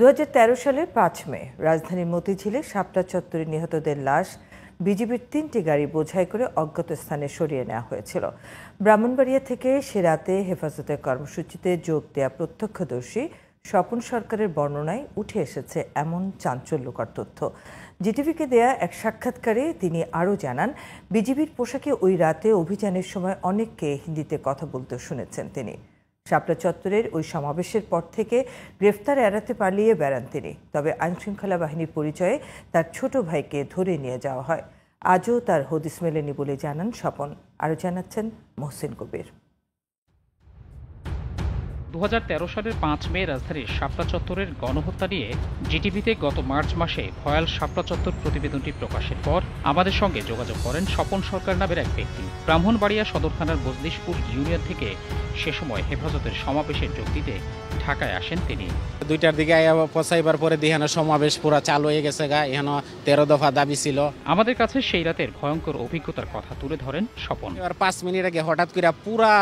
2013 সালের 5 মে রাজধানীর মতিঝিলে শাপলা চত্বরে নিহতদের লাশ বিজিবির 3টি গাড়ি বোঝাই করে অজ্ঞাত স্থানে সরিয়ে নেওয়া হয়েছিল। ব্রাহ্মণবাড়িয়া থেকে সে রাতে হেফাজতের কর্মসূচিতে যোগ দেয়া প্রত্যক্ষদর্শী স্বপন সরকারের বর্ণনায় উঠে এসেছে এমন চাঞ্চল্যকর তথ্য। জিটিভিকে দেয়া এক সাক্ষাৎকারে তিনি আরও জানান, বিজিবির পোশাকে ওই রাতে অভিযানের সময় অনেককে হিন্দিতে কথা বলতে শুনেছেন তিনি। শাপলা চত্বরের ওই সমাবেশের পর থেকে গ্রেফতার এড়াতে পালিয়ে বেড়ান তিনি। তবে আইনশৃঙ্খলা বাহিনীর পরিচয়ে তার ছোট ভাইকে ধরে নিয়ে যাওয়া হয়। আজও তার হদিস মেলেনি বলে জানান স্বপন। আরও জানাচ্ছেন মহসিন কবির। 2013 সালের 5 মে রাজধানীর শাপলা চত্বরের গণহত্যা নিয়ে জিটিভিতে গত মার্চ মাসে ভয়াল শাপলা চত্বর প্রতিবেদনটি প্রকাশের পর আমাদের সঙ্গে যোগাযোগ করেন স্বপন সরকার নামের এক ব্যক্তি। ব্রাহ্মণবাড়িয়া সদর থানার বজলিশপুর ইউনিয়ন থেকে সে সময় হেফাজতের সমাবেশে যোগ দিতে ঢাকায় আসেন তিনি। 2টার দিকে পৌঁছাইবার পরে এখানে সমাবেশ পুরা চালু হয়ে গেছে গা। এখানে 13 দফা দাবি ছিল। আমাদের কাছে সেই রাতের ভয়ঙ্কর অভিজ্ঞতার কথা তুলে ধরেন স্বপন। এবার 5 মিনিট আগে হঠাৎ করে পুরা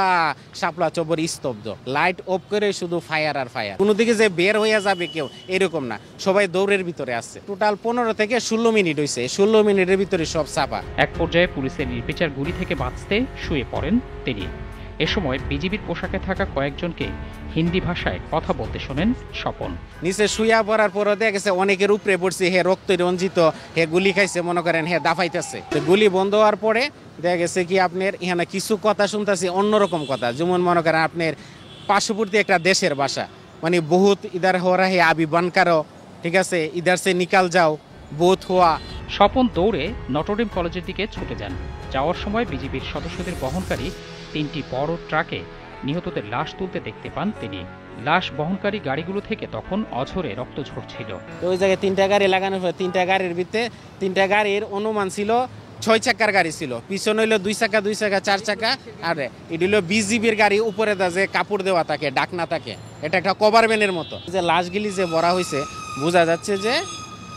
শাপলা চত্বর স্তব্ধ, লাইট অফ করে শুধু ফায়ার আর ফায়ার। কোনো দিকে যে বের হয়ে যাবে কেউ এরকম না, সবাই দৌড়ের ভিতরে আছে। টোটাল 15 থেকে 16 মিনিট হয়েছে, 16 মিনিটের ভিতরে সব চাপা। এক পর্যায়ে পুলিশের নির্বিচার গুলি থেকে বাঁচতে শুয়ে পড়েন তিনি। এ সময় বিজিবির পোশাকে থাকা কয়েকজনকে হিন্দি ভাষায় কথা বলতে শোনেন স্বপন। নিচে শুয়া পড়ার পর দেখা গেছে অনেকের উপরে পড়ছে, হে রক্ত রঞ্জিত, হে গুলি খাইছে, মনে করেন হে দাফাইতেছে। গুলি বন্ধ হওয়ার পরে দেখা গেছে কি আপনার এখানে কিছু কথা শুনতেছি অন্যরকম কথা, যেমন মনে করেন আপনার পার্শ্ববর্তী একটা দেশের ভাষা, মানে বহুত ইধার হো রা হে আবি বানকারো, ঠিক আছে, ইধার সে নিকাল যাও বহুত হওয়া। স্বপন দৌড়ে নটরডেম কলেজের দিকে ছুটে যান। যাওয়ার সময় বিজিবির সদস্যদের বহনকারী 3টি বড় ট্রাকে নিহতদের লাশ তুলতে দেখতে পান তিনি। লাশ বহনকারী গাড়িগুলো থেকে তখন অঝরে রক্ত ঝরছিল। ওই জায়গায় 3টা গাড়ি লাগানোর পর 3টা গাড়ির ভিতরে 3টা গাড়ির অনুমান ছিল 6 চাকার গাড়ি ছিল, পিছনে হইলো 2 চাকা 2 চাকা 4 চাকা, আর এটি হলো বিজিবির গাড়ি, উপরে যে কাপড় দেওয়া থাকে, ডাকনা থাকে, এটা একটা কভার ভ্যানের মতো। যে লাশগুলি যে ভরা হয়েছে বোঝা যাচ্ছে যে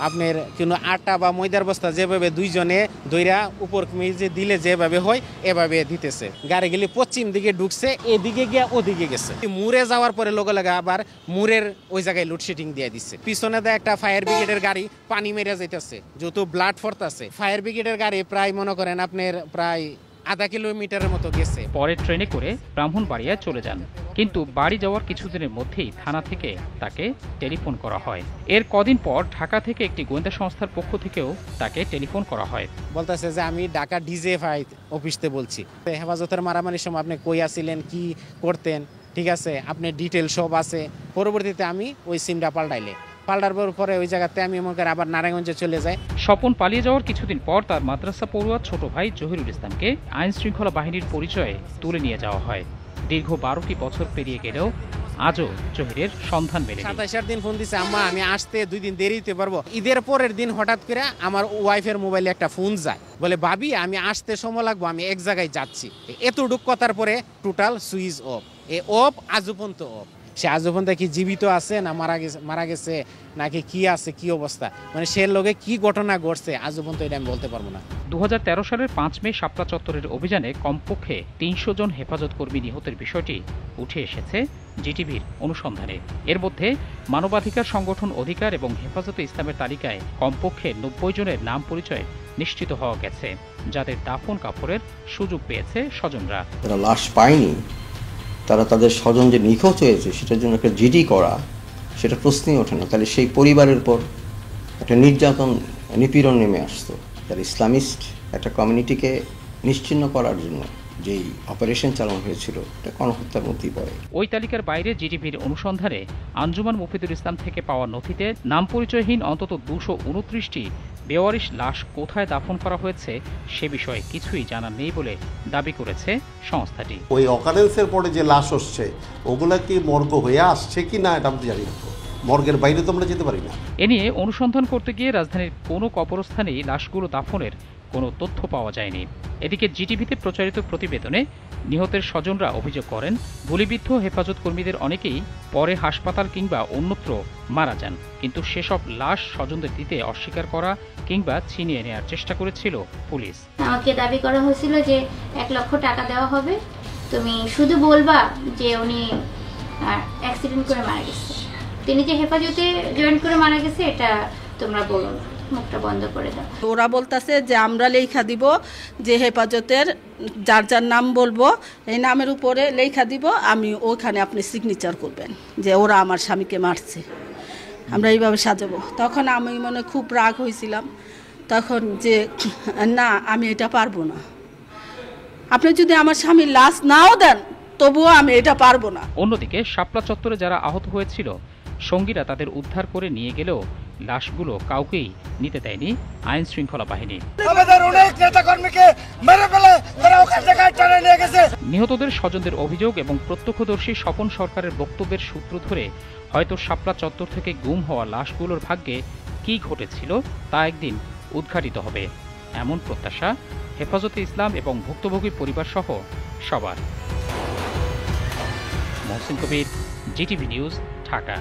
আপনার কোনো আটা বা ময়দার বস্তা যেভাবে দুইজনে দইরা উপর মেজে দিলে যেভাবে হয় এভাবে দিতেছে। গাড়িগুলি পশ্চিম দিকে ঢুকছে, এদিকে গিয়া ওদিকে গেছে। মুড়ে যাওয়ার পরে লোক লাগা আবার মুড়ের ওই জায়গায় লোডশেডিং দিয়ে দিচ্ছে। পিছনে দেয় একটা ফায়ার ব্রিগেডের গাড়ি পানি মেরে যাইতেছে, যেহেতু ব্লাড ফোর্তাছে। ফায়ার ব্রিগেডের গাড়ি প্রায় মনে করেন আপনার প্রায় আধা কিলোমিটারের মতো গেছে। পরে ট্রেনে করে ব্রাহ্মণবাড়িয়ায় চলে যান, কিন্তু বাড়ি যাওয়ার কিছুদিনের মধ্যেই থানা থেকে তাকে টেলিফোন করা হয়। এর কদিন পর ঢাকা থেকে একটি গোয়েন্দা সংস্থার পক্ষ থেকেও তাকে টেলিফোন করা হয়। বলতেছে যে আমি ঢাকা ডিজিএফআই অফিসতে বলছি, হেফাজতের মারামারির সময় আপনি কই আছিলেন, কি করতেন, ঠিক আছে, আপনি ডিটেল সব আছে। পরবর্তীতে আমি ওই সিমটা পাল্টার পরে ওই জায়গাতে আমি মনে করি আবার নারায়ণগঞ্জে চলে যাই। স্বপন পালিয়ে যাওয়ার কিছুদিন পর তার মাদ্রাসা পড়ুয়া ছোট ভাই জহিরুল ইসলামকে আইন শৃঙ্খলা বাহিনীর পরিচয়ে তুলে নিয়ে যাওয়া হয়। দীর্ঘ 12টি বছর পেরিয়ে গেলেও আজও জহিরের সন্ধান মেলেনি। 27 দিন ফোন দিছে, আম্মা আমি আসতে 2 দিন দেরি হতে পারবো। ঈদের পরের দিন হঠাৎ করে আমার ওয়াইফের মোবাইলে একটা ফোন যায়, বলে ভাবি আমি আসতে সময় লাগবো, আমি এক জায়গায় যাচ্ছি। এতটুক কথার পরে total switch off. A of আজও পর্যন্ত অফ। সে আজও পর্যন্ত কি জীবিত আছে না মারা গেছে নাকি কি আছে, কি অবস্থা, মানে সে লোকে কি ঘটনা ঘটছে আজও পর্যন্ত এটা আমি বলতে পারবো না। 2013 সালের 5 মে শাপলা চত্বরের অভিযানে কমপক্ষে 300 জন হেফাজত কর্মী নিহতের বিষয়টি উঠে এসেছে জিটিভির অনুসন্ধানে। এর মধ্যে মানবাধিকার সংগঠন অধিকার এবং হেফাজতে ইসলামের তালিকায় কমপক্ষে 90 জনের নাম পরিচয় নিশ্চিত হওয়া গেছে, যাদের দাফন কাফনের সুযোগ পেয়েছে স্বজনরা। যারা লাশ পায়নি তারা তাদের স্বজন যে নিখোঁজ হয়েছে সেটার জন্য একটা জিডি করা, সেটা প্রশ্নই ওঠে না। তাহলে সেই পরিবারের পর একটা নির্যাতন নিপীড়ন নেমে আসতো। যারা ইসলামিস্ট একটা কমিউনিটিকে নিশ্চিহ্ন করার জন্য যেই অপারেশন চালানো হয়েছিল এটা গণহত্যার মধ্যেই পড়ে। ওই তালিকার বাইরে জিটিভির অনুসন্ধানে আঞ্জুমান মুফিদুল ইসলাম থেকে পাওয়া নথিতে নাম পরিচয়হীন অন্তত 229টি বেওয়ারিশ লাশ কোথায় দাফন করা হয়েছে সে বিষয়ে কিছুই জানা নেই বলে দাবি করেছে সংস্থাটি। ওই অকারেন্সের পরে যে লাশ আসছে ওগুলা কি মর্গ হয়ে আসছে কি না এটা আমি জানি না, মর্গের বাইরে তো আমরা যেতে পারি না। এ নিয়ে অনুসন্ধান করতে গিয়ে রাজধানীর কোনো কবরস্থানেই লাশগুলো দাফনের কোনো তথ্য পাওয়া যায়নি। এদিকে জিটিভিতে প্রচারিত প্রতিবেদনে নিহতের স্বজনরা অভিযোগ করেন, গুলিবিদ্ধ হেফাজত কর্মীদের অনেকেই পরে হাসপাতাল কিংবা অন্যত্র মারা যান, কিন্তু সেসব লাশ স্বজনদের দিতে অস্বীকার করা কিংবা ছিনিয়ে নেওয়ার চেষ্টা করেছিল পুলিশ। আমাকে দাবি করা হয়েছিল যে 1 লক্ষ টাকা দেওয়া হবে, তুমি শুধু বলবা যে উনি অ্যাক্সিডেন্ট করে মারা গেছে। তিনি যে হেফাজতে জয়েন করে মারা গেছে এটা তোমরা বলো না, মুখটা বন্ধ করে দাও। ওরা বলতেছে যে আমরা লেখা দিব যে হেফাজতের যার যার নাম বলবো এই নামের উপরে লেখা দিব, আমি ওখানে আপনি সিগনেচার করবেন যে ওরা আমার স্বামীকে মারছে, আমরা এইভাবে সাজাবো। তখন আমি মনে খুব রাগ হয়েছিলাম, তখন যে না আমি এটা পারবো না, আপনি যদি আমার স্বামীর লাশ নাও দেন তবুও আমি এটা পারবো না। অন্যদিকে শাপলা চত্বরে যারা আহত হয়েছিল সঙ্গীরা তাদের উদ্ধার করে নিয়ে গেলেও লাশগুলো কাউকেই নিতে দেয়নি আইন শৃঙ্খলা বাহিনী। নিহতদের স্বজনদের অভিযোগ এবং প্রত্যক্ষদর্শী স্বপন সরকারের বক্তব্যের সূত্র ধরে হয়তো শাপলা চত্বর থেকে গুম হওয়া লাশগুলোর ভাগ্যে কী ঘটেছিল তা একদিন উদ্ঘাটিত হবে, এমন প্রত্যাশা হেফাজতে ইসলাম এবং ভুক্তভোগী পরিবার সহ সবার। মহসিন কবির, জিটিভি নিউজ, ঢাকা।